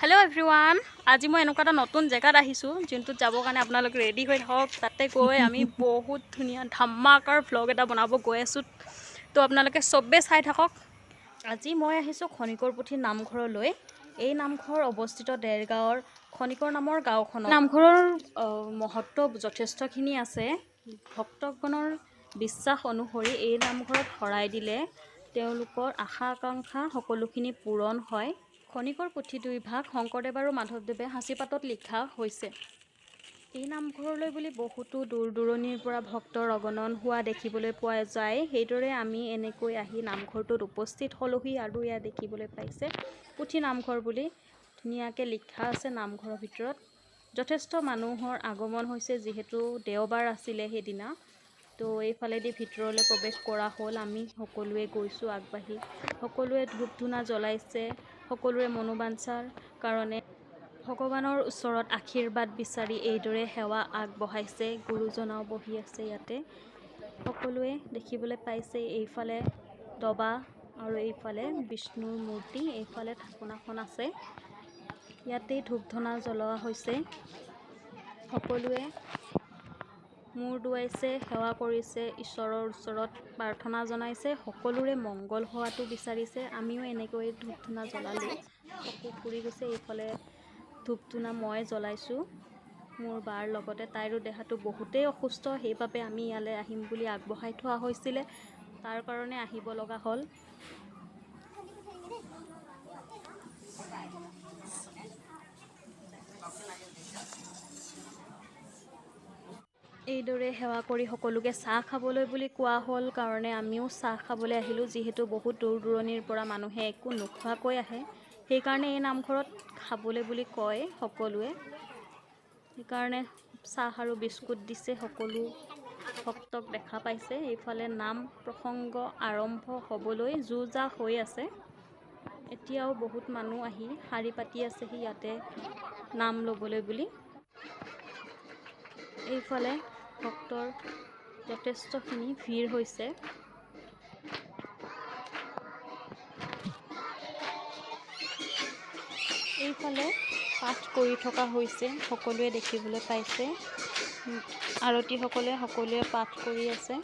hello everyone आज मैं एनेकुवा এটা নতুন জেগাত আহিছো যোনটোত যাব কাৰণে আপোনালোক ৰেডি হৈ থাকক তাতে গৈ আমি বহুত ধুনিয়া ধামাকাৰ ভ্লগ এটা বনাব গৈ আছো তো আপোনালোকে সবে চাই থাকক আজি মই আহিছো খনিকৰপুথি নামঘৰলৈ এই নামঘৰ অৱস্থিত দেৰগাঁৱৰ খনিকৰ নামৰ গাঁওখন নামঘৰৰ মহত্ব যথেষ্টখিনি আছে ভক্তগণৰ বিশ্বাস অনুসৰি এই নামঘৰত শৰাই দিলে তেওঁলোকৰ আশা আকাংক্ষা সকলোখিনি পূৰণ হয় খনিকৰ পুথি দুই ভাগ শংকৰদেৱ আৰু মাধৱদেৱে হাঁচিপাতত লিখা হৈছে এই নামঘৰলৈ বুলি বহুতো দূৰ দূৰণিৰ পৰা ভক্তৰ আগমন হোৱা দেখিবলৈ পোৱা যায় সেইদৰে আমি এনেকৈ আহি নামঘৰটোত উপস্থিত হলোহি আৰু ইয়া দেখিবলৈ পাইছে পুথি নামঘৰ বুলি ধুনীয়াকৈ লিখা আছে নামঘৰৰ ভিতৰত যথেষ্ট মানুহৰ আগমন হৈছে যিহেতু দেওবাৰ আছিলে সেইদিনা তো এইফালেদি ভিতৰলৈ প্ৰৱেশ কৰা হ'ল আমি সকলোৱে গৈছো আগবাঢ়ি সকলোৱে ধূপ ধূনা জ্বলাইছে সকলোৰে মনোবাঞ্ছাৰ কাৰণে ভগৱানৰ ওচৰত আশীৰ্বাদ বিচাৰি এইদৰে সেৱা আগবঢ়াইছে গুৰুজনাও বহি আছে ইয়াতে সকলোৱে দেখিবলৈ পাইছে এইফালে দবা আৰু এইফালে বিষ্ণুৰ মূৰ্তি এইফালে ঠাকুনাখন আছে ইয়াতে ধূপ ধূনা জ্বলোৱা হৈছে সকলোৱে মূৰ দুৱাইছে সেৱা কৰিছে ঈশ্বৰৰ ওচৰত প্ৰাৰ্থনা জনাইছে সকলোৰে মংগল হোৱাটো বিচাৰিছে আমিও এনেকৈ ধূপ ধূনা জ্বলালো চকু ফুৰি গৈছে এইফালে ধূপ ধূনা মই জ্বলাইছো মোৰ বাৰ লগতে তাইৰো দেহাটো বহুতেই অসুস্থ সেইবাবে আমি ইয়ালৈ আহিম বুলি আগবঢ়াই থোৱা হৈছিল তাৰ কাৰণে আহিব লগা হ'ল এইদৰে সেৱা কৰি সকলোকে চাহ খাবলৈ বুলি কোৱা হ'ল কাৰণে আমিও চাহ খাবলৈ আহিলোঁ যিহেতু বহুত দূৰ দূৰণিৰ পৰা মানুহে একো নোখোৱাকৈ আহে সেইকাৰণে এই নামঘৰত খাবলৈ বুলি কয় সকলোৱে সেইকাৰণে চাহ আৰু বিস্কুট দিছে সকলো ভক্তক দেখা পাইছে এইফালে নাম প্ৰসংগ আৰম্ভ হ'বলৈ যো-জা হৈ আছে এতিয়াও বহুত মানুহ আহি শাৰী পাতি আছেহি ইয়াতে নাম ল'বলৈ বুলি এইফালে ভক্তৰ যথেষ্টখিনি ভিৰ হৈছে এইফালে পাঠ কৰি থকা হৈছে সকলোৱে দেখিবলৈ পাইছে আৰতীসকলে সকলোৱে পাঠ কৰি আছে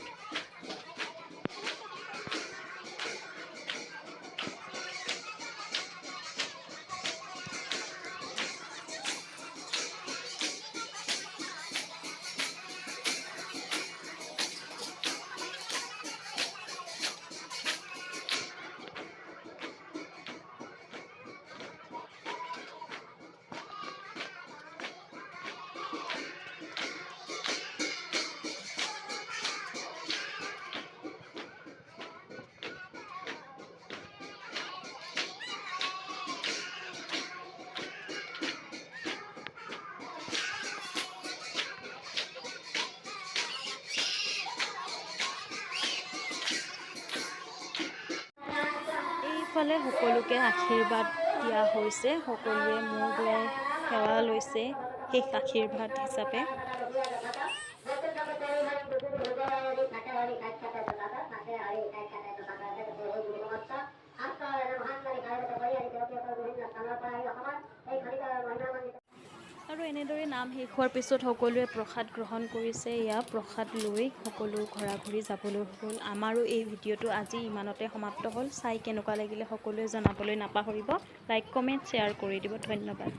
এইফালে সকলোকে আশীৰ্বাদ দিয়া হৈছে সকলোৱে মূৰ দুৱাই সেৱা লৈছে শেষ আশীৰ্বাদ হিচাপে আৰু এনেদৰে নাম শেষ হোৱাৰ পিছত সকলোৱে প্ৰসাদ গ্ৰহণ কৰিছে ইয়াৰ প্ৰসাদ লৈ সকলো ঘৰা ঘৰি যাবলৈ হ'ল আমাৰো এই ভিডিঅ'টো আজি ইমানতে সমাপ্ত হ'ল চাই কেনেকুৱা লাগিলে সকলোৱে জনাবলৈ নাপাহৰিব লাইক কমেণ্ট শ্বেয়াৰ কৰি দিব ধন্যবাদ